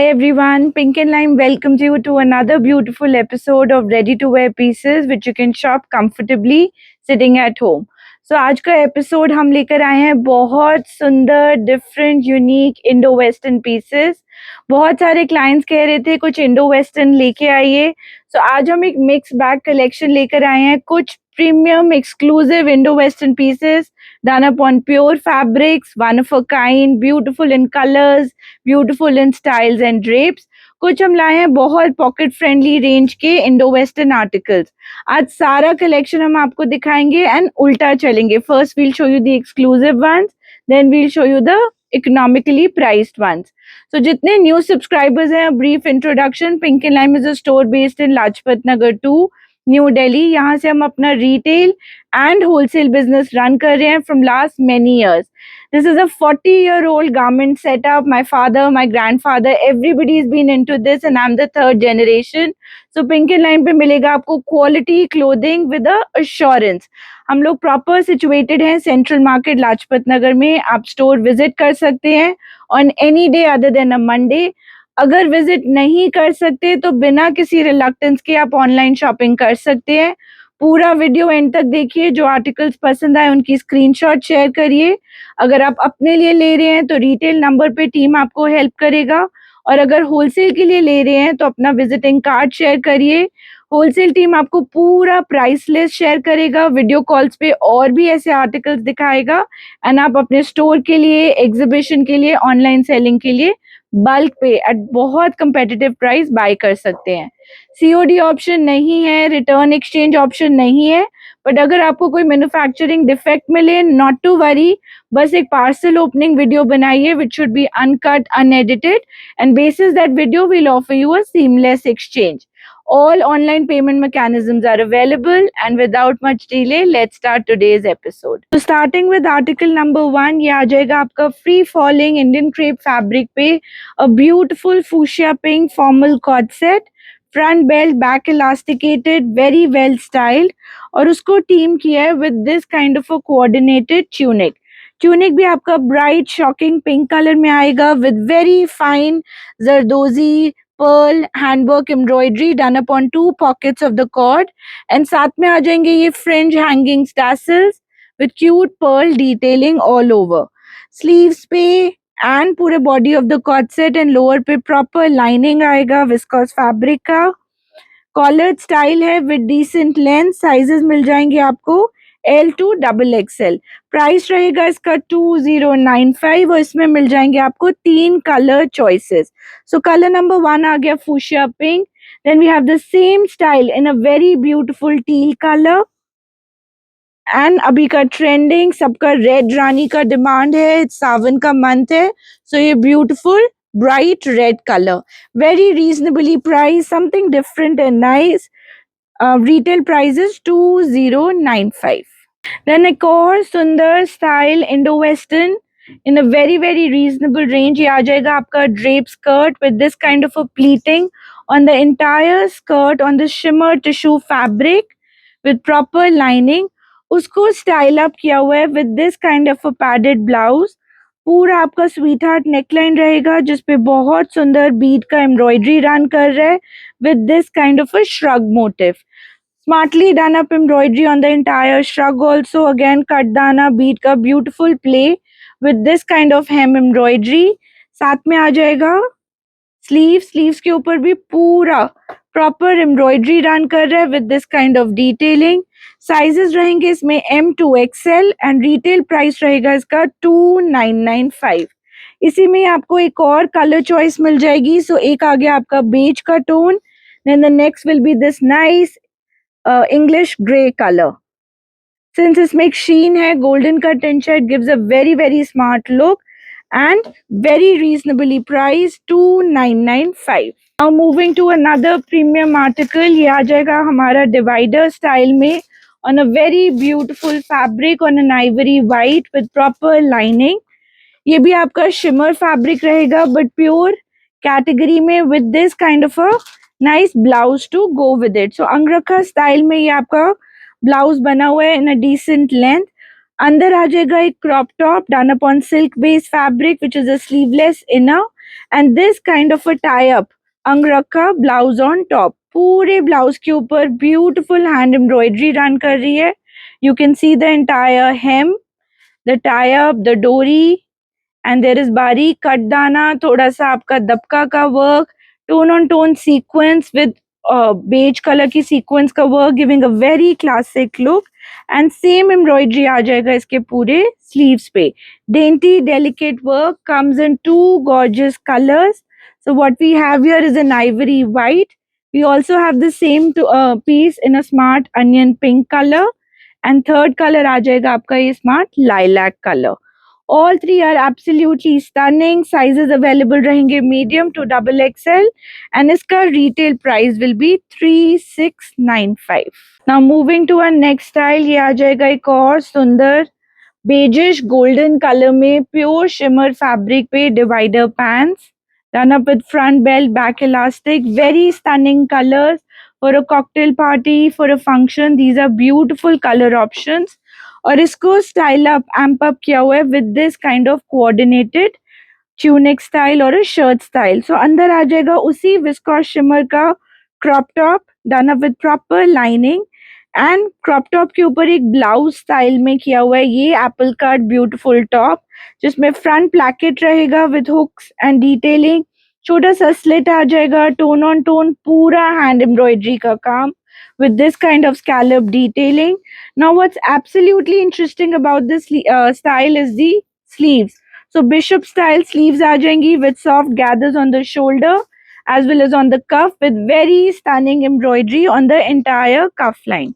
Hi everyone, Pink and Lime welcomes you to another beautiful episode of Ready to Wear Pieces which you can shop comfortably sitting at home. So आज का episode हम लेकर आए हैं बहुत सुंदर different unique Indo western pieces. बहुत सारे क्लाइंट्स कह रहे थे कुछ इंडो वेस्टर्न लेके आइए. सो आज हम एक मिक्स बैग कलेक्शन लेकर आए हैं. कुछ premium exclusive Indo western pieces done upon pure fabrics, one of a kind, beautiful in colors, beautiful in styles and drapes. कुछ हम लाए हैं बहुत पॉकेट फ्रेंडली रेंज के इंडो वेस्टर्न आर्टिकल्स. आज सारा कलेक्शन हम आपको दिखाएंगे एंड उल्टा चलेंगे. First we'll show you the exclusive ones, then we'll show you the economically priced ones. So जितने न्यू सब्सक्राइबर्स हैं, brief introduction. Pink and lime is a store based in Lajpat Nagar 2, New Delhi. यहाँ से हम अपना retail and wholesale business run कर रहे हैं from last many years. This is a 40-year-old garment setup. My father, my grandfather, everybody's been into this and I'm the third generation. So Pink and Lime पे मिलेगा आपको quality clothing with a assurance. हम लोग proper situated हैं Central Market Lajpat Nagar में. आप store visit कर सकते हैं on any day other than a Monday. अगर विजिट नहीं कर सकते तो बिना किसी रिलक्टेंस के आप ऑनलाइन शॉपिंग कर सकते हैं. पूरा वीडियो एंड तक देखिए. जो आर्टिकल्स पसंद आए उनकी स्क्रीनशॉट शेयर करिए. अगर आप अपने लिए ले रहे हैं तो रिटेल नंबर पे टीम आपको हेल्प करेगा, और अगर होलसेल के लिए ले रहे हैं तो अपना विजिटिंग कार्ड शेयर करिए. होलसेल टीम आपको पूरा प्राइस लिस्ट शेयर करेगा. वीडियो कॉल्स पे और भी ऐसे आर्टिकल्स दिखाएगा एंड आप अपने स्टोर के लिए, एग्जीबिशन के लिए, ऑनलाइन सेलिंग के लिए बल्क पे एट बहुत कंपेटिटिव प्राइस बाय कर सकते हैं. सीओडी ऑप्शन नहीं है, रिटर्न एक्सचेंज ऑप्शन नहीं है. बट अगर आपको कोई मैन्युफैक्चरिंग डिफेक्ट मिले, नॉट टू वरी. बस एक पार्सल ओपनिंग वीडियो बनाइए which should be uncut, unedited, and bases that video will offer you a seamless exchange. All online payment mechanisms are available, and without much delay, let's start today's episode. So starting with article number 1, ये आ जाएगा आपका free falling Indian crepe fabric पे a beautiful fuchsia pink formal cord set, front belt, back elasticated, very well styled, और उसको team किया है with this kind of a coordinated tunic. Tunic भी आपका ब्राइट शॉकिंग पिंक कलर में आएगा with very fine zardozi pearl handwork embroidery done upon 2 pockets of the cord, and साथ में आ जाएंगे ये fringe hanging tassels with cute pearl detailing all over. Sleeves पे and पूरे body of the cord set and lower पे proper lining आएगा viscose fabric का. Collar style है विद डिसेंट लेंथ. साइजेस मिल जाएंगे आपको L2 XXL. प्राइस रहेगा इसका 2095 और इसमें मिल जाएंगे आपको 3 colour choices. So colour number 1 आ गया fuchsia pink. Then we have the same style in a very beautiful teal colour. And अभी का ट्रेंडिंग सबका रेड रानी का डिमांड है. सावन का मंथ है, सो ये beautiful bright red color, very reasonably priced, something different and nice. Retail price is 2095. Then एक और सुंदर style Indo western in a very very reasonable range. ये आ जाएगा आपका drape skirt with this kind of a pleating on the entire skirt on the shimmer tissue fabric with proper lining. उसको style up किया हुआ है with this kind of a padded blouse. पूरा आपका स्वीट हार्ट नेकलाइन रहेगा जिसपे बहुत सुंदर बीड का एम्ब्रॉयडरी रन कर रहा है with this kind of a shrug motif. Smartly done up embroidery on the entire shrug. Also again cut dana bead का beautiful play with this kind of hem embroidery. साथ में आ जाएगा स्लीव्स के ऊपर भी पूरा प्रॉपर एम्ब्रॉयडरी रन कर रहा है with this kind of detailing. Sizes रहेंगे इसमें M2 XL and retail price रहेगा इसका 2995. इसी में आपको एक और कलर चॉइस मिल जाएगी. सो एक आ गया आपका बेज का tone, then the next will be this nice English grey colour. Since इसमें एक शीन है, गोल्डन का tension, it gives a very very smart look and very reasonably priced 2995. Now moving to another premium article. ये आ जाएगा हमारा divider style में on a very beautiful fabric on an ivory white with proper lining. ये भी आपका shimmer fabric रहेगा but pure category में with this kind of a nice blouse to go with it. So अंगरखा style में ये आपका blouse बना हुआ है in a decent length. अंदर आ जाएगा एक crop top done upon silk based fabric which is a sleeveless inner and this kind of a tie up angrakha blouse on top, पूरे ब्लाउज के ऊपर ब्यूटीफुल हैंड एम्ब्रॉयडरी रन कर रही है. You can see the entire hem, the tie up, the dori, and there is बारीक कटदाना, थोड़ा सा आपका दबका का work, tone on tone sequence with beige colour की सीक्वेंस का work, giving a very classic look. And same embroidery आ जाएगा इसके पूरे स्लीव्स पे. Dainty delicate work comes in two gorgeous colours. So what we have here is an ivory white. We also have the same piece in a smart onion pink color, and third color आ जाएगा आपका ये smart lilac color. All three are absolutely stunning. Sizes available रहेंगे medium to double XL, and इसका retail price will be 3695. Now moving to our next style, ये आ जाएगा एक और सुंदर बेजिश गोल्डन कलर में प्योर शिमर फैब्रिक पे divider pants, done up with front belt, back elastic, very stunning colors for a cocktail party, for a function. These are beautiful color options. और इसको स्टाइल अप एम्प अप किया हुआ है with this kind of coordinated tunic style और shirt style. सो अंदर आ जाएगा उसी विस्कॉस शिमर का crop top, done up with proper lining, and crop top के ऊपर एक ब्लाउज स्टाइल में किया हुआ है ये एप्पल कट ब्यूटीफुल टॉप, जिसमें फ्रंट प्लैकेट रहेगा विद हुक्स एंड डिटेलिंग, छोटा सा स्लिट आ जाएगा, टोन ऑन टोन पूरा हैंड एम्ब्रॉयडरी का काम with this kind of scallop detailing. Now what's absolutely interesting about this style is the sleeves. So bishop style sleeves aa jayengi with soft gathers on the shoulder as well as on the cuff with very stunning embroidery on the entire cuff line.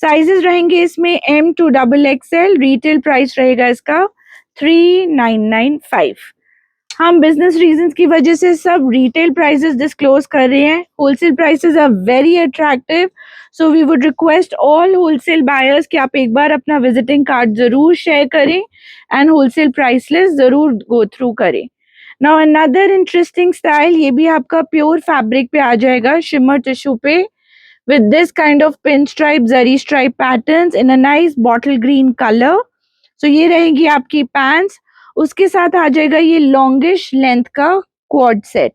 Sizes रहेंगे इसमें M to double XL. Retail price रहेगा इसका 3995. हम business reasons की वजह से सब retail prices disclose कर रहे हैं. Wholesale prices are very attractive, so we would request all wholesale buyers कि आप एक बार अपना विजिटिंग कार्ड जरूर शेयर करें एंड होलसेल प्राइस लिस्ट जरूर गो थ्रू करें. नाउ अनदर इंटरेस्टिंग स्टाइल, ये भी आपका प्योर फैब्रिक पे आ जाएगा, शिमर टिश्यू पे with this kind of pinstripe zari stripe patterns in a nice bottle green color. So ये रहेगी आपकी पैंट्स, उसके साथ आ जाएगा ये लॉन्गिश लेंथ का क्वाड सेट.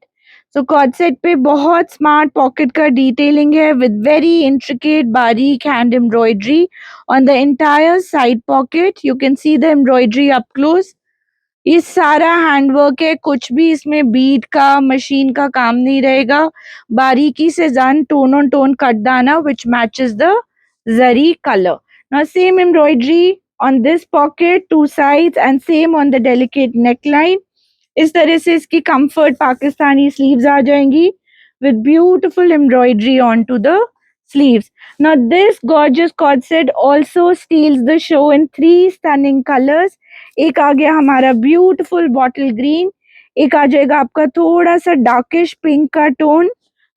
सो क्वाड सेट पे बहुत स्मार्ट पॉकेट का डिटेलिंग है विद वेरी इंट्रिकेट बारीक hand embroidery on the entire side pocket. You can see the embroidery up close. ये सारा हैंडवर्क है, कुछ भी इसमें बीट का मशीन का काम नहीं रहेगा. बारीकी से डन टोन ऑन टोन कटदाना which matches the zari color. Now same embroidery on this pocket, two sides, and same on the delicate neckline. इस तरह से इसकी कंफर्ट पाकिस्तानी स्लीव्स आ जाएंगी with beautiful embroidery onto the sleeves. Now this gorgeous corset also steals the show in three stunning colors. एक आ गया हमारा beautiful bottle green, एक आ जाएगा आपका थोड़ा सा डार्किश पिंक का tone,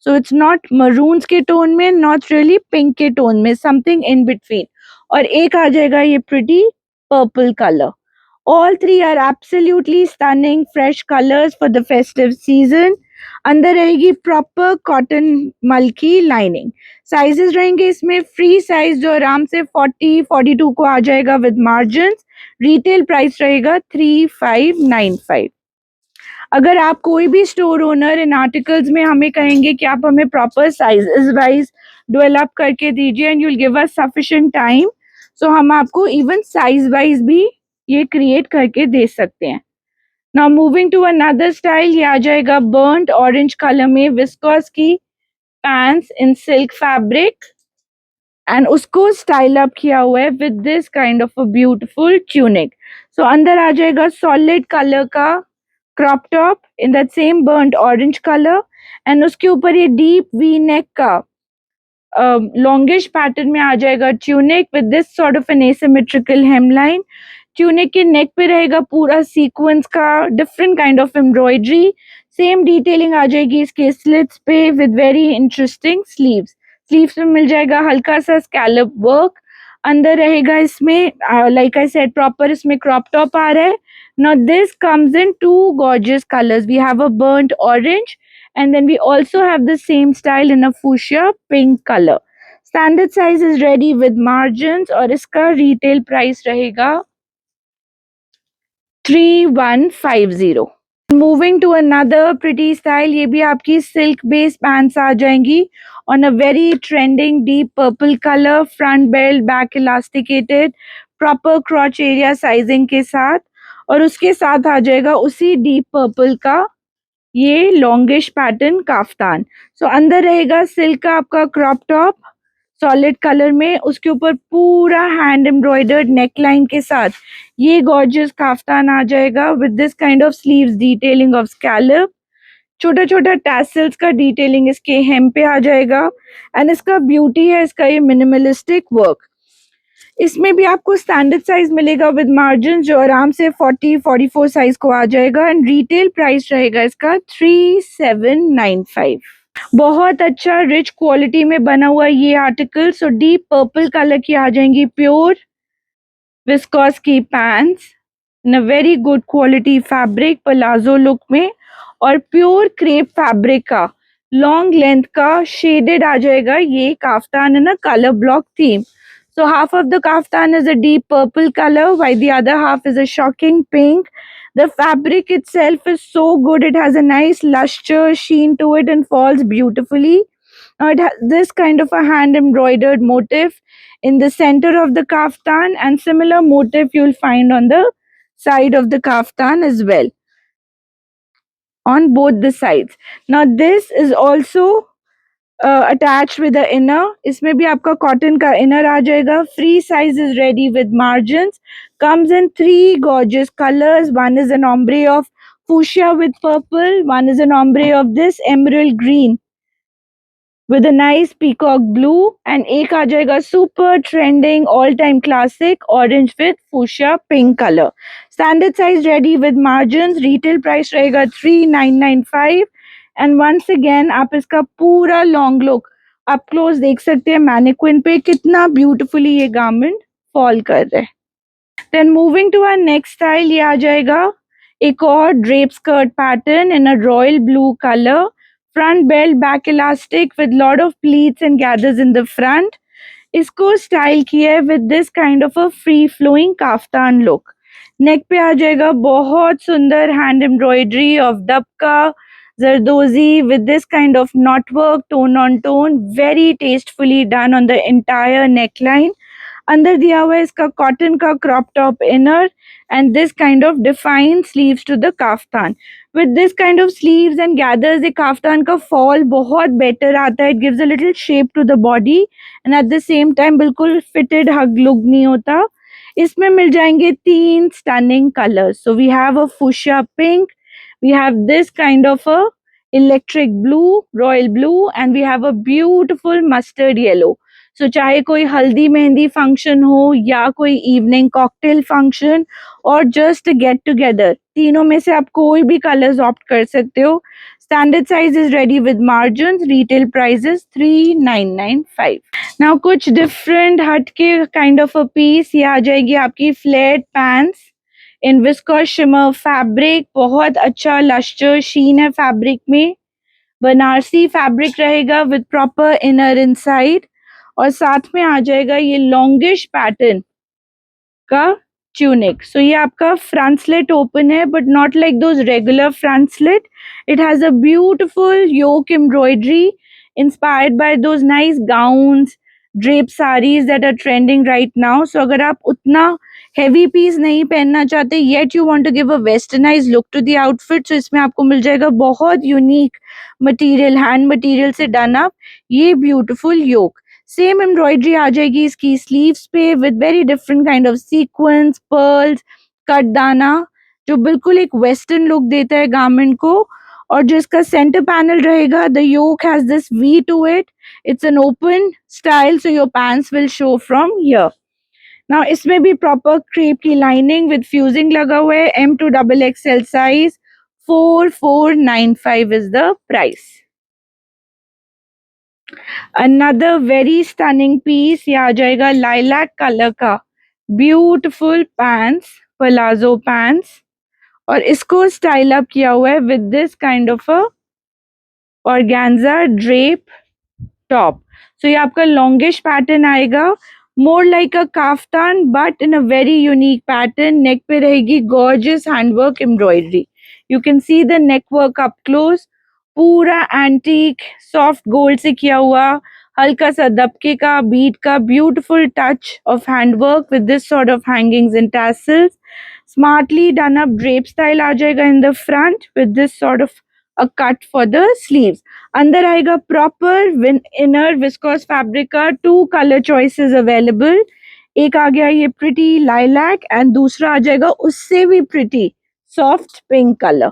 so it's not maroons के टोन में, नॉट रियली पिंक के टोन में, समथिंग इन बिटवीन, और एक आ जाएगा ये pretty purple colour. All three are absolutely stunning fresh colors for the festive season. अंदर रहेगी प्रॉपर कॉटन मल की लाइनिंग. साइजेस रहेंगे इसमें फ्री साइज जो आराम से 40-42 को आ जाएगा विद मार्जिन. रिटेल प्राइस रहेगा 3595. अगर आप कोई भी स्टोर ओनर इन आर्टिकल्स में हमें कहेंगे कि आप हमें प्रॉपर साइजेस वाइज डेवलप करके दीजिए and you will give us sufficient time, so हम आपको इवन साइज वाइज भी ये क्रिएट करके दे सकते हैं. Now moving to another style, ये आ जाएगा बर्न्ट ऑरेंज कलर में विस्कोस की pants in silk fabric and उसको स्टाइल अप किया हुआ है with this kind of a beautiful tunic. So अंदर आ जाएगा सॉलिड कलर का crop top in that same burnt orange colour and उसके ऊपर ये डीप वी नेक का लॉन्गिश पैटर्न में आ जाएगा tunic with this sort of an asymmetrical hemline. Tunic के नेक पे रहेगा पूरा सीक्वेंस का different kind of embroidery. Same detailing आ जाएगी इसके स्लिट्स पे with very interesting sleeves. Sleeves में मिल जाएगा हल्का सा स्कैलप वर्क. अंदर रहेगा इसमें लाइक आई सेड प्रॉपर इसमें क्रॉप टॉप आ रहा है. Now this comes in two gorgeous colors. We have a burnt orange and then we also have the same style in a fuchsia pink color. Standard size is ready with margins और इसका retail price रहेगा 3150. Moving to another pretty style, ये भी आपकी silk based pants आ जाएंगी on a very trending deep purple colour, front belt, back elasticated, proper crotch area sizing के साथ, और उसके साथ आ जाएगा उसी डीप पर्पल का ये लॉन्गिश पैटर्न काफ्तान। सो अंदर रहेगा सिल्क का आपका क्रॉप टॉप सॉलिड कलर में, उसके ऊपर पूरा हैंड एम्ब्रॉयडर्ड नेकलाइन के साथ ये गॉर्जियस काफ्तान आ जाएगा with this kind of sleeves detailing of scallop, छोटा छोटा टैसल्स का डिटेलिंग इसके हेम पे आ जाएगा। एंड इसका ब्यूटी है इसका ये मिनिमलिस्टिक वर्क। इसमें भी आपको स्टैंडर्ड साइज मिलेगा विद मार्जिन जो आराम से 40-44 साइज को आ जाएगा, एंड रिटेल प्राइस रहेगा इसका 3795। बहुत अच्छा रिच क्वालिटी में बना हुआ ये article. So deep purple colour की आ जाएंगी प्योर विस्कोस की pants in a very good quality fabric palazzo look में, और प्योर क्रेप फैब्रिक का लॉन्ग लेंथ का शेडेड आ जाएगा ये kaftan in a colour block theme. So half of the kaftan is a deep purple color, while the other half is a shocking pink. The fabric itself is so good. It has a nice luster sheen to it and falls beautifully. Now it has this kind of a hand embroidered motif in the center of the kaftan, and similar motif you'll find on the side of the kaftan as well, on both the sides. Now this is also attach with the inner, इसमें भी आपका cotton का inner आ जाएगा, free size is ready with margins, comes in three gorgeous colors. One is an ombre of fuchsia with purple, one is an ombre of this emerald green with a nice peacock blue, and एक आ जाएगा super trending all time classic orange with fuchsia pink color. Standard size ready with margins, retail price रहेगा 3995। And once again आप इसका पूरा long look up close देख सकते हैं मैनिक्विन पे कितना ब्यूटीफुली ये गारमेंट फॉल कर रहा है। Then moving to our next style, ये आ जाएगा एक और drape skirt pattern in a royal blue colour, front belt, back elastic with lot of pleats and gathers in the front. इसको स्टाइल किया है with this kind of a free flowing kaftan look. Neck पे आ जाएगा बहुत सुंदर hand embroidery of दबका Zardozi with this kind of knot work, tone on tone, very tastefully done on the entire neckline. अंदर दिया हुआ है इसका कॉटन का crop top inner and this kind of defined sleeves to the kaftan. With this kind of sleeves and gathers ये kaftan का fall बहुत better आता है, it gives a little shape to the body and at the same time बिल्कुल fitted hug look नहीं होता। इसमें मिल जाएंगे तीन stunning colours. So we have a fuchsia pink, we have this kind of a electric blue, royal blue, and we have a beautiful mustard yellow. So चाहे कोई हल्दी मेहंदी फंक्शन हो या कोई इवनिंग कॉकटेल फंक्शन और जस्ट गेट टुगेदर, तीनों में से आप कोई भी कलर्स ऑप्ट कर सकते हो। Standard size is ready with margin, retail price is 3995। Now कुछ डिफरेंट हट के काइंड ऑफ अ पीस, ये आ जाएगी आपकी flared pants in viscose shimmer fabric, बहुत अच्छा लस्टर शीन है फैब्रिक में, बनारसी फैब्रिक रहेगा विद प्रॉपर इनर इनसाइड, और साथ में आ जाएगा ये लॉन्गिश पैटर्न का ट्यूनिक। सो ये आपका फ्रंट स्लिट ओपन है but not like those regular front slit, it has a beautiful yoke embroidery inspired by those nice gowns, drape sarees that are trending right now. So अगर आप उतना heavy piece नहीं पहनना चाहते yet you want to give a westernized look to the outfit, so इसमें आपको मिल जाएगा बहुत unique material, hand material से done up ये beautiful yoke। सेम एम्ब्रॉयडरी आ जाएगी इसकी स्लीव्स पे with very different kind of sequins, pearls, कटदाना, जो बिल्कुल एक वेस्टर्न लुक देता है गारमेंट को। और जो इसका सेंटर पैनल रहेगा, the yoke has this V to it, it's an open style so your pants will show from here. Now इसमें भी प्रॉपर क्रेप की लाइनिंग विद फ्यूजिंग लगा हुआ है, M2XXL size, 4495 is the price. Another very stunning piece, ये आ जाएगा lilac colour का ब्यूटिफुल पैंट्स, पलाजो पैंट्स, और इसको स्टाइल अप किया हुआ है with this kind of a organza drape top. So ये आपका लॉन्गिश पैटर्न आएगा, more like a kaftan but in a very unique pattern. Neck पे रहेगी gorgeous handwork embroidery, You can see the neck work up close. पूरा antique soft gold से किया हुआ, हल्का सा दबके का बीट का beautiful touch of handwork with this sort of hangings and tassels. Smartly done up drape style आ जाएगा in the front with this sort of a cut for the sleeves. अंदर आएगा proper inner viscose fabric का, 2 color choices available. एक आ गया ये pretty lilac and दूसरा आ जाएगा उससे भी pretty soft pink color.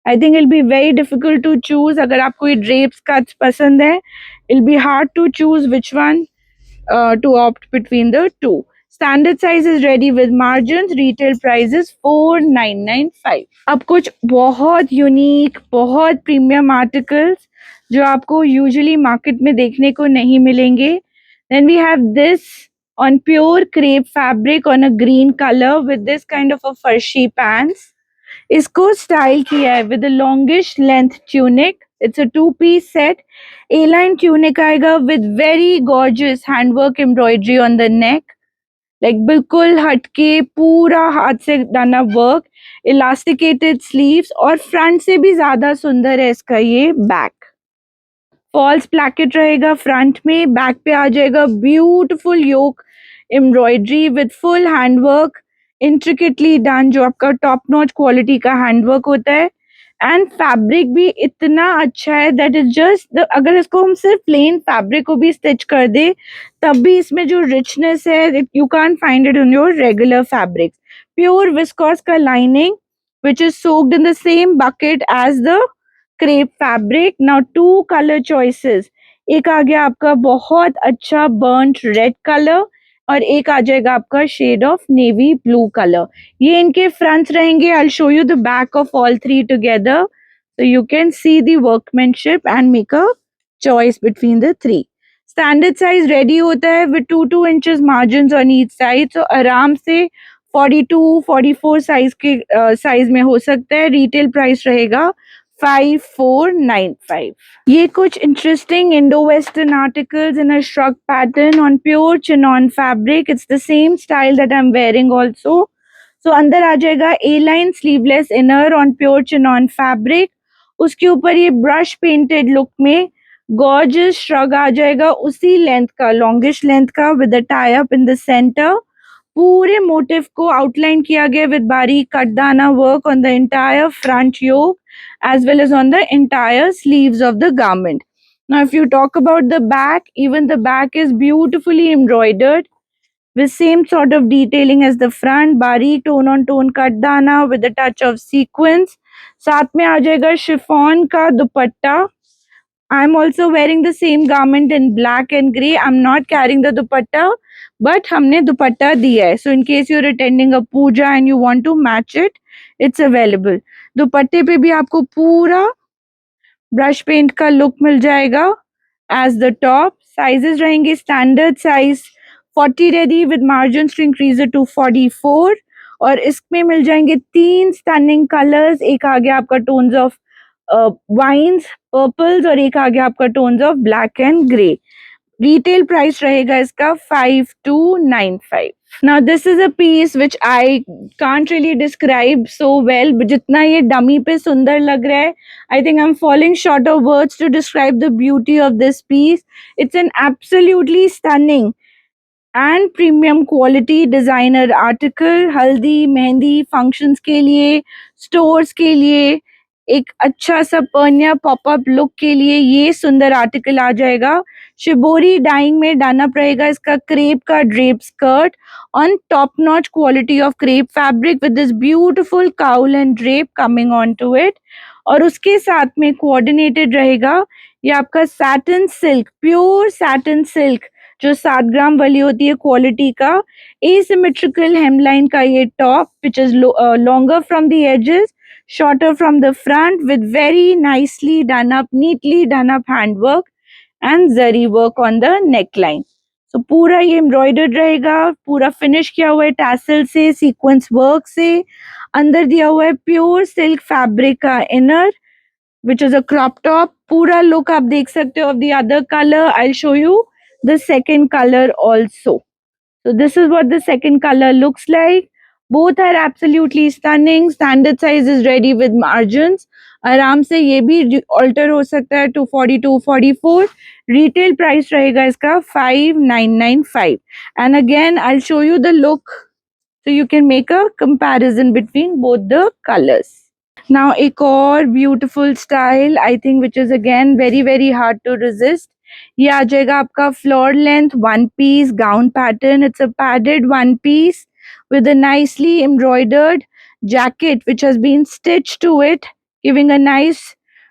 I think it'll be very difficult to choose. अगर आपको ये drapes cuts पसंद है, it'll be hard to choose which one to opt between the two. Standard size is ready with margins. Retail price is 4995. अब कुछ बहुत unique, बहुत premium articles जो आपको यूजुअली मार्केट में देखने को नहीं मिलेंगे. Then we have this on pure crepe fabric on a green color with this kind of a furry pants. इसको स्टाइल किया है with a longish length tunic. It's a 2-piece set. A-line tunic आएगा with very gorgeous handwork embroidery on the neck. Like बिल्कुल हटके पूरा हाथ से डाना वर्क, elasticated sleeves और फ्रंट से भी ज्यादा सुंदर है इसका ये बैक. फॉल्स प्लैकेट रहेगा फ्रंट में, बैक पे आ जाएगा beautiful yoke embroidery with full handwork, intricately done, जो आपका टॉप नॉच क्वालिटी का हैंडवर्क होता है. एंड फैब्रिक भी इतना अच्छा है दैट इज जस्ट, अगर इसको हम सिर्फ प्लेन फैब्रिक को भी स्टिच कर दे तब भी इसमें जो रिचनेस है you can find it in your regular fabrics. Pure viscose का lining which is soaked in the same bucket as the crepe fabric. Now 2 color choices. एक आ गया आपका बहुत अच्छा burnt red color और एक आ जाएगा आपका shade of navy blue color. ये इनके fronts रहेंगे. I'll show you the back of all 3 together so you can see the workmanship and make a choice between the 3. Standard size ready होता है with 2 inches margins on each side. So आराम से 42-44 size के size में हो सकता है. Retail price रहेगा 5495. ये कुछ interesting Indo western articles in a shrug pattern on pure chinon fabric. It's the same style that I am wearing also. So अंदर आ जाएगा A line sleeveless inner on pure chinon fabric. उसके ऊपर ये brush painted look में gorgeous shrug आ जाएगा उसी लेंथ का, लॉन्गिश लेंथ का with a tie up in the centre. पूरे मोटिव को आउटलाइन किया गया with बारीक कटदाना work on the entire front yoke as well as on the entire sleeves of the garment. Now if you talk about the back, even the back is beautifully embroidered with same sort of detailing as the front. बारीक tone on tone कटदाना with a touch of sequins. साथ में आ जाएगा chiffon का दुपट्टा. I'm also wearing the same garment in black and grey. I'm not carrying the dupatta, but हमने दुपट्टा दिया है. So in case you're attending a puja and you want to match it, it's available. दुपट्टे पे भी आपको पूरा brush paint का look मिल जाएगा as the top. Sizes रहेंगे standard size 40 ready with margins to increase it to 44. और इसमें मिल जाएंगे 3 stunning colors. एक आ गया आपका tones of वाइन्स, पर्पल्स और एक आ गया आपका tones of black and grey. Retail price रहेगा इसका 5295. Now this is a piece which I can't really describe so well. जितना ये डमी पे सुंदर लग रहा है, I think I'm falling short of words to describe the beauty of this piece. It's an absolutely stunning and premium quality designer article. हल्दी mehndi functions के लिए, स्टोर्स के लिए, एक अच्छा सा पर्निया पॉपअप लुक के लिए ये सुंदर आर्टिकल आ जाएगा. शिबोरी डाइंग में डनअप रहेगा इसका क्रेप का drape skirt on top notch quality of crepe fabric with this beautiful cowl and drape coming on to it. और उसके साथ में कोऑर्डिनेटेड रहेगा ये आपका satin silk, pure satin silk जो 7 ग्राम वाली होती है क्वालिटी का, एसिमेट्रिकल हेमलाइन का ये top which is longer from the edges, shorter from the front with very nicely done up, neatly done up handwork and zari work on the neckline. So पूरा ये embroidered रहेगा, पूरा finish किया हुआ है tassel से, sequence work से. अंदर दिया हुआ है pure silk fabric का inner which is a crop top. पूरा look आप देख सकते हो of the other color. I'll show you the second color also. So this is what the second color looks like. Both are absolutely stunning. Standard size is ready with margins. आराम से ये भी alter हो सकता है to 42 44. Retail price रहेगा इसका 5995. And again I'll show you the look so you can make a comparison between both the colors. Now एक और beautiful style I think which is again very hard to resist. ये आ जाएगा आपका floor length one piece gown pattern. It's a padded one piece with a nicely embroidered jacket which has been stitched to it, giving a nice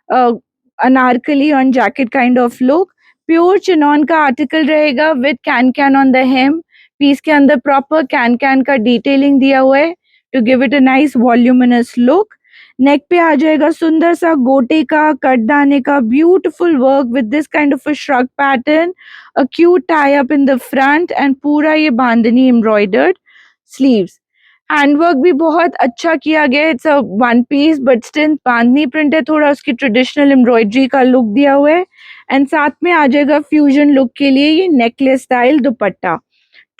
uh, anarkali on jacket kind of look. Pure chinon का article रहेगा with can on the hem. Piece के अंदर proper can का detailing दिया हुआ है to give it a nice voluminous look. Neck पे आ जाएगा सुंदर सा गोटे का कटदाने का beautiful work with this kind of a shrug pattern, a cute tie up in the front एंड पूरा ये बांधनी एम्ब्रॉयडर्ड स्लीव्स. हैंडवर्क भी बहुत अच्छा किया गया. It's a one piece but still bandhani print है, थोड़ा उसकी ट्रेडिशनल एम्ब्रॉयडरी का लुक दिया हुआ है. एंड साथ में आ जाएगा फ्यूजन लुक के लिए ये नेकलेस स्टाइल दुपट्टा.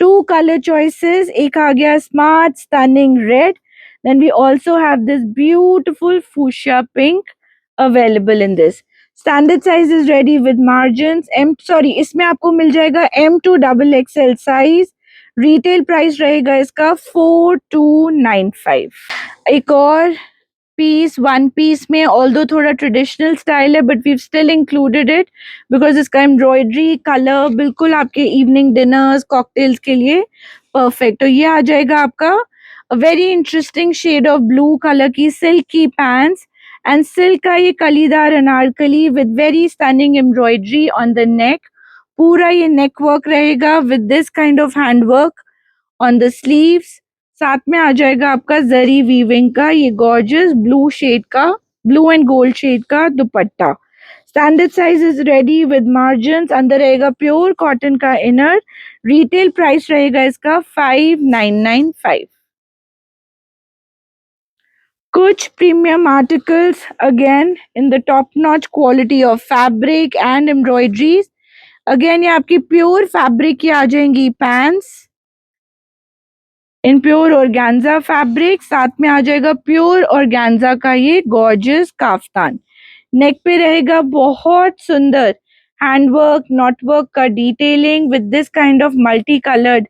Two color choices. एक आ गया smart stunning red. Then we also have this beautiful fuchsia pink available in this. Standard size is ready with margins. इसमें आपको मिल जाएगा M to XXL size. Retail price रहेगा इसका 4295. एक और पीस वन पीस में ऑल्दो थोड़ा ट्रेडिशनल स्टाइल है but we still included it because इसका एम्ब्रॉयडरी कलर बिल्कुल आपके इवनिंग डिनर्स कॉकटेल्स के लिए परफेक्ट. तो ये आ जाएगा आपका very interesting shade of blue colour की सिल्क की पैंट्स एंड सिल्क का ये कलीदार Anarkali with very stunning embroidery on the neck. पूरा ये नेक वर्क रहेगा with this kind of hand work on the sleeves. साथ में आ जाएगा आपका जरी वीविंग का ये गॉर्जियस ब्लू शेड का ब्लू एंड गोल्ड शेड का dupatta. Standard size is ready with margins. अंदर रहेगा प्योर कॉटन का इनर. रिटेल प्राइस रहेगा इसका 5995. कुछ premium articles again in the top notch quality of fabric and embroideries. Again ये आपकी प्योर फैब्रिक की आ जाएंगी pants in pure organza fabric. साथ में आ जाएगा प्योर ऑर्गेन्जा का ये गॉर्जियस काफ्तान. नेक पे रहेगा बहुत सुंदर हैंडवर्क नॉटवर्क का detailing with this kind of multi coloured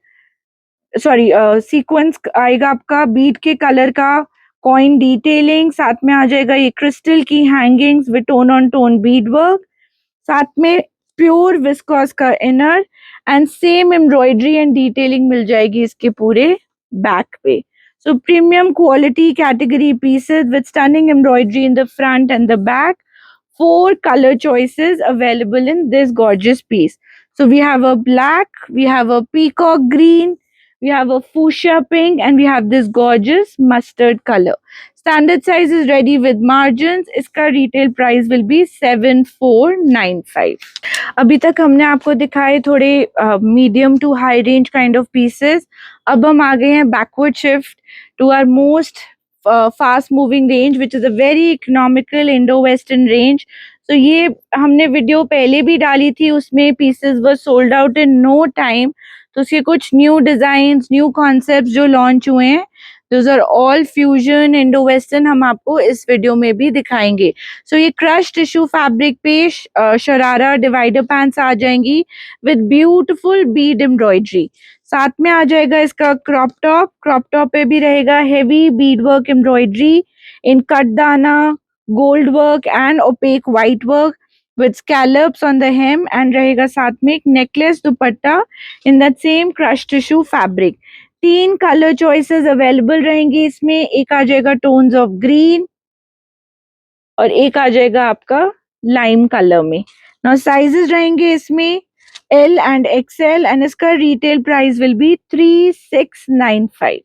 sequence आएगा आपका बीट के कलर का कॉइन डिटेलिंग. साथ में आ जाएगा ये क्रिस्टल की hangings with tone on tone bead work. साथ में प्योर विस्कोस का inner and same embroidery and detailing मिल जाएगी इसके पूरे back पे. So premium quality category pieces with stunning embroidery in the front and the back. 4 color choices available in this gorgeous piece. So we have a black, we have a peacock green, we have a fuchsia pink and we have this gorgeous mustard color. Standard size is ready with margins. इसका retail price will be 7495. अभी तक हमने आपको दिखाए थोड़े medium to high range kind of pieces. अब हम आ गए हैं backward shift to our most fast moving range which is a very economical Indo western range. तो ये हमने वीडियो पहले भी डाली थी, उसमें pieces were sold out in no time. तो उसके कुछ न्यू डिजाइन्स न्यू कॉन्सेप्ट जो लॉन्च हुए हैं those are all fusion Indo western हम आपको इस वीडियो में भी दिखाएंगे. सो ये क्रश टिश्यू फैब्रिक पे शरारा डिवाइडर पैंट्स आ जाएंगी विद ब्यूटीफुल बीड एम्ब्रॉयडरी. साथ में आ जाएगा इसका क्रॉप टॉप पे भी रहेगा heavy bead work embroidery in कटदाना gold work and opaque white work with scallops on the hem and रहेगा साथ में एक necklace dupatta in that same crushed tissue fabric. 3 colour choices available रहेंगी इसमें. एक आ जाएगा टोन्स ऑफ ग्रीन और एक आ जाएगा आपका लाइम कलर में. नाउ साइजेस रहेंगे इसमें L and XL and इसका रिटेल प्राइस विल बी 3695.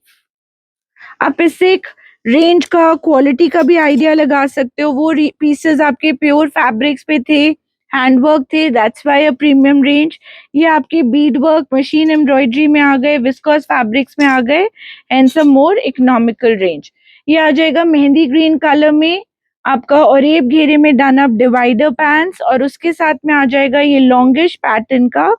आप इससे एक रेंज का क्वालिटी का भी आइडिया लगा सकते हो. वो पीसेस आपके प्योर फैब्रिक्स पे थे, हैंडवर्क थे, that's why a premium range. ये आपके बीड वर्क मशीन एम्ब्रॉयडरी में आ गए, विस्कोस फैब्रिक्स में आ गए and some more economical range. ये आ जाएगा मेहंदी ग्रीन कलर में आपका ऑरेब घेरे में डन अप डिवाइडर पैंट्स और उसके साथ में आ जाएगा ये लॉन्गिश पैटर्न का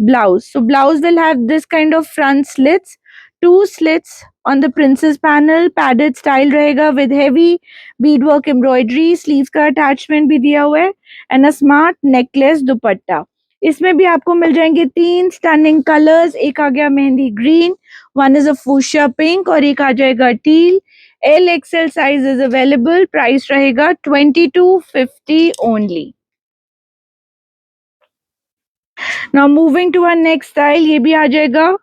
blouse. So blouse will have this kind of front slits, 2 slits on the princess panel, padded style रहेगा with heavy beadwork embroidery, sleeves का attachment भी दिया हुआ है and a smart necklace दुपट्टा। इसमें भी आपको मिल जाएंगे 3 स्टनिंग कलर्स, एक आ गया mehndi green, one is a fuchsia pink और एक आ जाएगा teal. L XL size is available, price रहेगा 2250 only. Now moving to our next style, ये भी आ जाएगा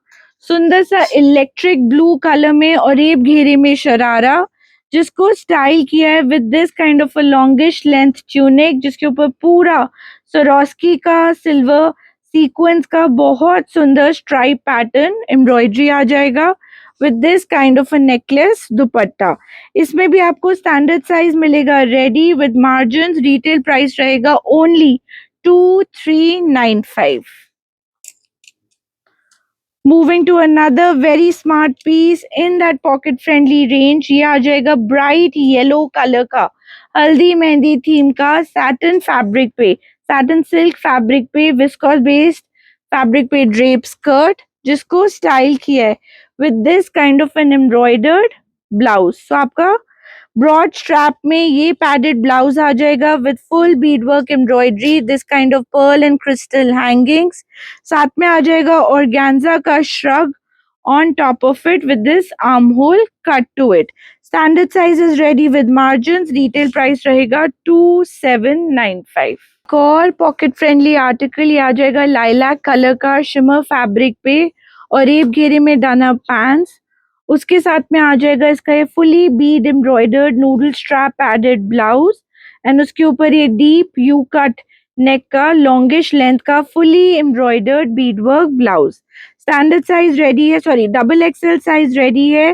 सुंदर सा इलेक्ट्रिक ब्लू कलर में और रेब घेरे में शरारा, जिसको स्टाइल किया है with this kind of a longish length tunic, जिसके ऊपर पूरा सरोस्की का सिल्वर सीक्वेंस का बहुत सुंदर स्ट्राइप पैटर्न एम्ब्रॉयडरी आ जाएगा with this kind of a necklace दुपट्टा। इसमें भी आपको स्टैंडर्ड साइज मिलेगा ready with margin. Retail price रहेगा only 2395। Moving to another very smart piece in that pocket friendly range, ये आ जाएगा bright yellow color का हल्दी मेहंदी थीम का satin fabric पे, satin silk fabric पे viscose based fabric पे drape skirt, जिसको स्टाइल किया है with this kind of an embroidered blouse। So आपका ब्रॉड स्ट्रैप में ये पैडेड ब्लाउज आ जाएगा with full beadwork embroidery, this kind of pearl and crystal hangings. साथ में आ जाएगा ऑर्गेन्जा का shrug on top of it with this armhole cut to it. Standard size is ready with margins. Retail price रहेगा 2795। एक और pocket friendly article ये आ जाएगा लाइलैक कलर का शिमर फैब्रिक पे और रेब घेरे में डना पैंट्स। उसके साथ में आ जाएगा इसका ये fully bead embroidered noodle strap padded blouse and उसके ऊपर ये डीप यू कट नेक का लॉन्गिश लेंथ का fully embroidered bead work blouse. Standard size ready है, sorry double XL size ready है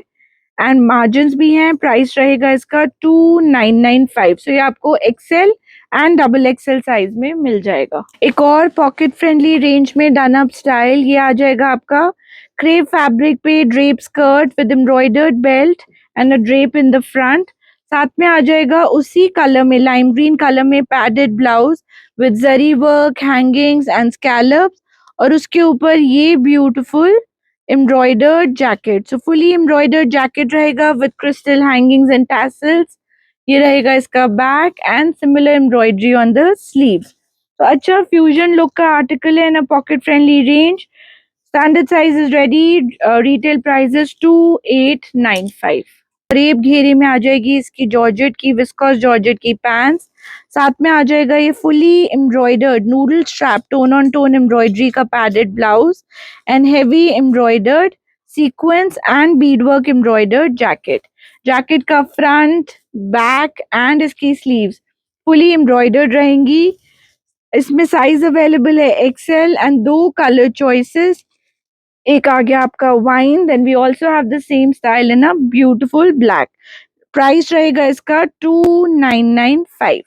एंड मार्जिन्स भी हैं। प्राइस रहेगा इसका 2995। सो ये आपको XL and double XL size में मिल जाएगा। एक और पॉकेट फ्रेंडली रेंज में डन अप स्टाइल, ये आ जाएगा आपका क्रेप फैब्रिक पे drape skirt with embroidered belt and a drape in the front. साथ में आ जाएगा उसी कलर में लाइम ग्रीन कलर में padded blouse with zari work hangings and scallops और उसके ऊपर ये beautiful embroidered jacket. So fully embroidered jacket रहेगा with crystal hangings and tassels. ये रहेगा इसका back and similar embroidery on the sleeve. तो अच्छा फ्यूजन लुक का आर्टिकल है in a pocket friendly range. Standard size is ready, retail price is 2895। रेब घेरे में आ जाएगी इसकी जॉर्जेट की विस्कोस जॉर्जेट की पैंट्स। साथ में आ जाएगा ये fully embroidered noodle strap tone on tone embroidery का padded blouse and heavy embroidered sequence and beadwork embroidered jacket. Jacket का फ्रंट बैक एंड इसकी स्लीव्स फुली एम्ब्रॉयडर्ड रहेंगी। इसमें साइज अवेलेबल है एक्सेल एंड 2 कलर चॉइसेस, एक आ गया आपका wine, then we also have the same style in a beautiful black. Price रहेगा इसका 2995।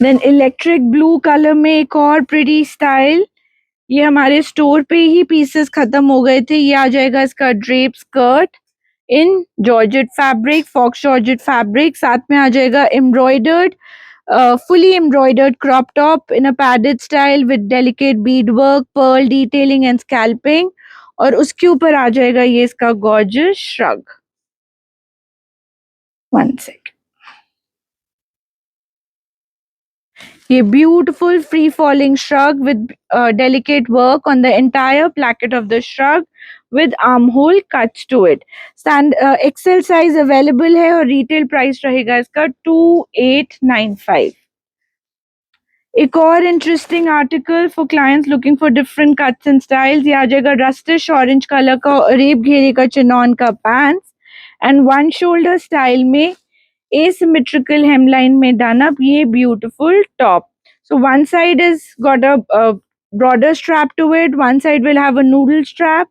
देन इलेक्ट्रिक ब्लू कलर में एक और प्रिटी स्टाइल, ये हमारे स्टोर पे ही पीसेस खत्म हो गए थे। ये आ जाएगा इसका drape skirt in georgette fabric, faux georgette fabric. साथ में आ जाएगा embroidered fully embroidered crop top in a padded style with delicate beadwork, pearl detailing and scalping और उसके ऊपर आ जाएगा ये इसका gorgeous shrug। One second। ये beautiful free falling shrug with delicate work on the entire placket of the shrug with armhole cuts to it। XL size available है और retail price रहेगा इसका 2895। एक और interesting article for clients looking for different cuts and styles, ये आ जाएगा रस्टिश orange colour का रेब घेरे का चिनॉन का pants and one shoulder style में asymmetrical hemline में done up ये beautiful top। So one side is got a broader strap to it, one side will have a noodle strap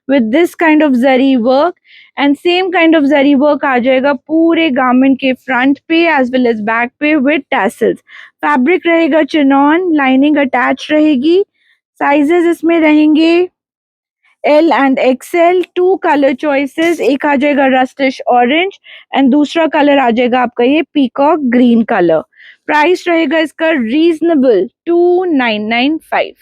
with this kind of zari work and same kind of zari work आ जाएगा पूरे garment के front पे as well as back पे with tassels। fabric रहेगा chinon, lining attached रहेगी। sizes इसमें रहेंगे L and XL, 2 colour choices, एक आ जाएगा रस्टिश ऑरेंज एंड दूसरा कलर आ जाएगा आपका ये पीकॉक ग्रीन कलर। प्राइस रहेगा इसका reasonable 2995.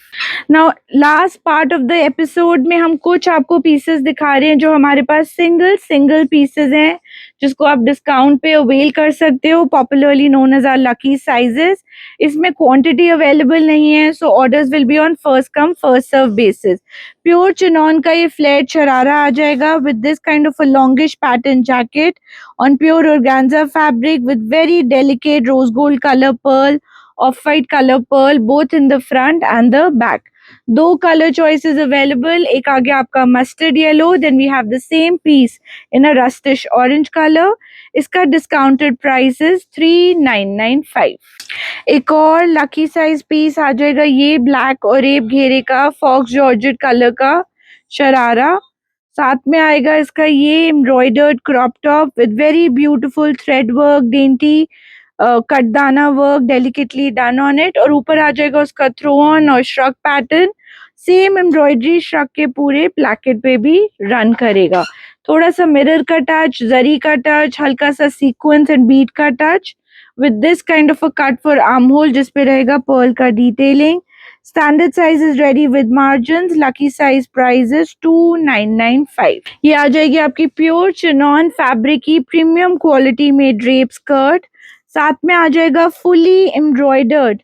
Now last part of the episode में हम कुछ आपको पीसेस दिखा रहे हैं जो हमारे पास सिंगल सिंगल पीसेस हैं, जिसको आप डिस्काउंट पे अवेल कर सकते हो, popularly known as our lucky sizes. इसमें क्वांटिटी अवेलेबल नहीं है, so orders will be on first come first serve basis. Pure chinon का ये फ्लैट शरारा आ जाएगा with this kind of a longish pattern jacket on pure organza fabric with very delicate rose gold color pearl, off-white color pearl, both in the front and the back. दो color choices available. एक आ गया आपका mustard yellow, then we have the same piece in a rustish orange color. इसका discounted price is 3995. एक और lucky size piece आ जाएगा, ये ब्लैक और रेप घेरे का फॉक्स जॉर्जेट कलर का शरारा. साथ में आएगा इसका ये embroidered crop top with very beautiful thread work, dainty cutdana work delicately done on it. और ऊपर आ जाएगा उसका थ्रो ऑन और shrug pattern. Same embroidery shrug के पूरे प्लैकेट पे भी रन करेगा. थोड़ा सा मिरर का टच, जरी का टच, हल्का सा सीक्वेंस एंड बीट का touch with this kind of a cut for armhole जिस पे रहेगा pearl का detailing. Standard size is ready with margins. Lucky size price is 2995. ये आ जाएगी आपकी प्योर चिनॉन फैब्रिक की प्रीमियम क्वालिटी में ड्रेप स्कर्ट. साथ में आ जाएगा फुली एम्ब्रॉयडर्ड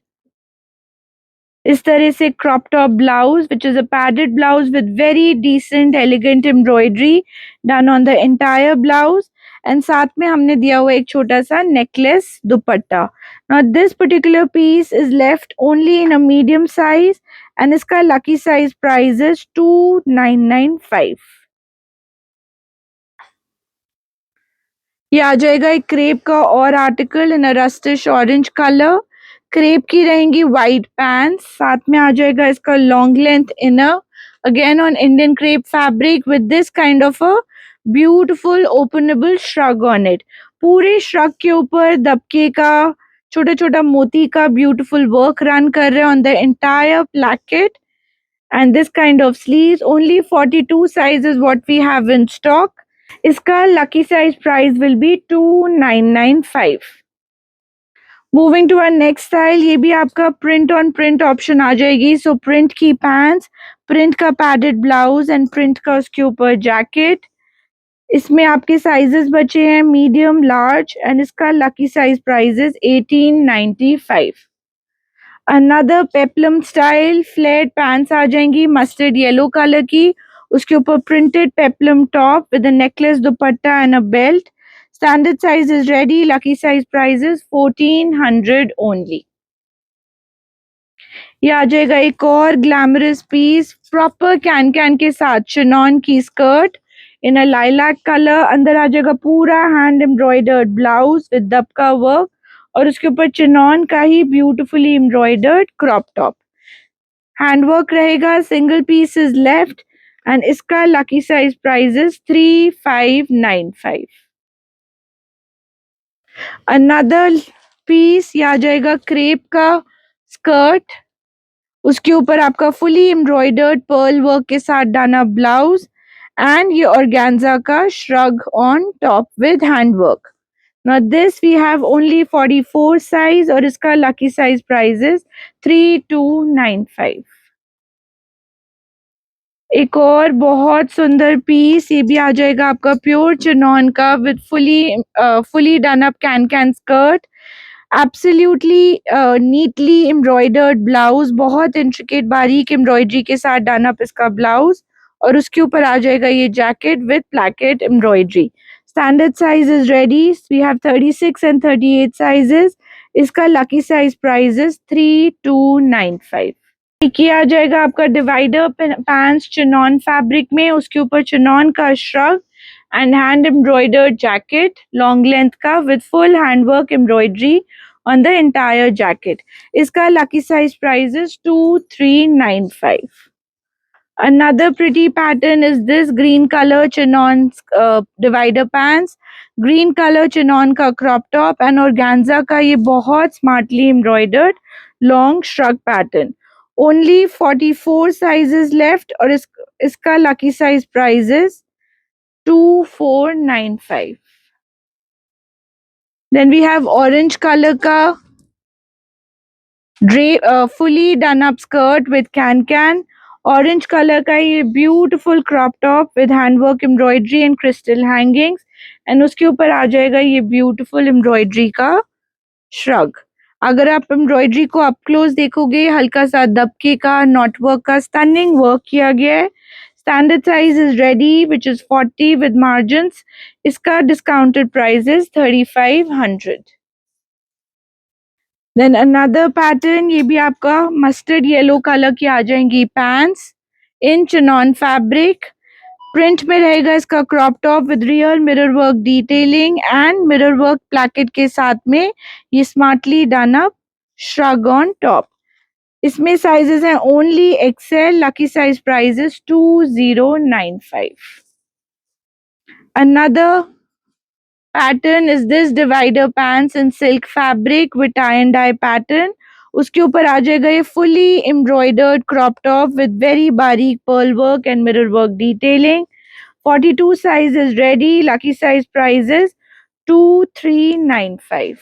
इस तरह से crop top blouse which is a padded blouse with very decent elegant embroidery done on the entire blouse. And साथ में हमने दिया हुआ एक छोटा सा necklace dupatta. Now this particular piece is left only in a medium size and इसका lucky size price is 2995. ये आ जाएगा एक क्रेप का और article in a rustish orange colour. Crepe की रहेंगी वाइट पैंट्स. साथ में आ जाएगा इसका long length inner again on Indian crepe fabric with this kind of a beautiful openable shrug on it. पूरे श्रग के ऊपर दबके का छोटा छोटा मोती का ब्यूटिफुल वर्क रन कर रहे हैं on the entire placket. And this kind of sleeves, only 42 size is what we have in stock. इसका lucky size price will be 2995. Moving to our next style, ये भी आपका print on print option आ जाएगी. So print की pants, print का padded blouse and print का उसके ऊपर jacket. इसमें आपके sizes बचे हैं medium, large and इसका lucky size price is 1895. Another peplum style flared pants आ जाएंगी mustard yellow color की. उसके ऊपर printed peplum top with a necklace, dupatta and a belt. Standard size is ready. Lucky size price is 1400 only. ये आ जाएगा एक और glamorous piece proper can can के साथ चिनॉन की skirt in a lilac colour. अंदर आ जाएगा पूरा hand embroidered blouse with dabka work और उसके ऊपर चिनॉन का ही beautifully embroidered crop top. Handwork रहेगा. Single piece is left and इसका lucky size price is 3595. Another piece ये आ जाएगा क्रेप का स्कर्ट. उसके ऊपर आपका फुली एम्ब्रॉयडर्ड पर्ल वर्क के साथ डाना ब्लाउज एंड ये ऑर्गेन्जा का shrug on top with handwork. Now this we have only 44 size और इसका lucky size price is 3295. एक और बहुत सुंदर पीस ये भी आ जाएगा आपका प्योर चिनॉन का with fully done up can skirt. Absolutely neatly embroidered blouse, बहुत इंट्रिकेट बारीक एम्ब्रॉयडरी के साथ डन अप इसका ब्लाउज और उसके ऊपर आ जाएगा ये jacket with placket embroidery. Standard size is ready. We have 36 and 38 sizes. इसका lucky size price is 3295. एक ये आ जाएगा आपका डिवाइडर पैंट्स चिनॉन फैब्रिक में. उसके ऊपर चिनॉन का shrug and hand embroidered jacket long length का with full handwork embroidery on the entire jacket. इसका lucky size price is 2395. Another pretty pattern is this green color chinon divider pants, green color chinon का crop top and organza का ये बहुत smartly embroidered long shrug pattern. Only 44 sizes left और इसका lucky size price is 2495. Then we have orange color का fully done up skirt with can. Orange color का ये beautiful crop top with handwork embroidery and crystal hangings. And उसके ऊपर आ जाएगा ये beautiful embroidery का shrug. अगर आप एम्ब्रॉयडरी को अप क्लोज देखोगे, हल्का सा दबके का नॉट वर्क का स्टनिंग वर्क किया गया है. Standard size is ready which is 40 with margins. इसका discounted price is 3500. Then another pattern, ये भी आपका मस्टर्ड येलो कलर की आ जाएंगी pants in chinon fabric. Print में रहेगा इसका crop top with real mirror work detailing and mirror work placket के साथ में ये smartly done up shrug on top. इसमें साइजेस हैं only XL. Lucky size price is 2095. Another pattern is this divider pants in silk fabric with tie and dye pattern. उसके ऊपर आ जाएगा ये fully embroidered crop top with very बारीक pearl work and mirror work detailing. 42 size is ready. Lucky size price is 2395.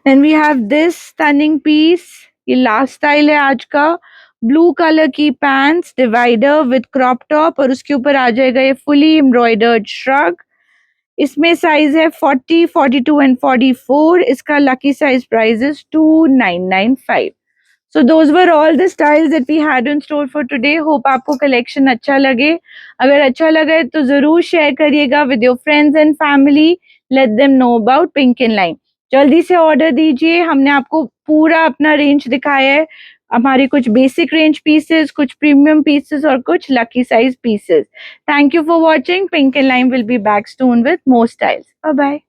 Then we have this stunning piece. ये last style है आज का. ब्लू कलर की pants divider with crop top और उसके ऊपर आ जाएगा ये फुली एम्ब्रॉयडर्ड श्रग. इसमें साइज है 40, 42 एंड 44. इसका lucky size price is 2995. So those were all the styles that we had in store for today. Hope आपको कलेक्शन अच्छा लगे. अगर अच्छा लगे तो जरूर शेयर करिएगा with your friends and family. Let them know about Pink in Lime. जल्दी से ऑर्डर दीजिए. हमने आपको पूरा अपना रेंज दिखाया है. हमारे कुछ बेसिक रेंज पीसेस, कुछ प्रीमियम पीसेस और कुछ lucky size pieces. Thank you for watching. Pink in Lime will be back soon with more styles. Bye bye.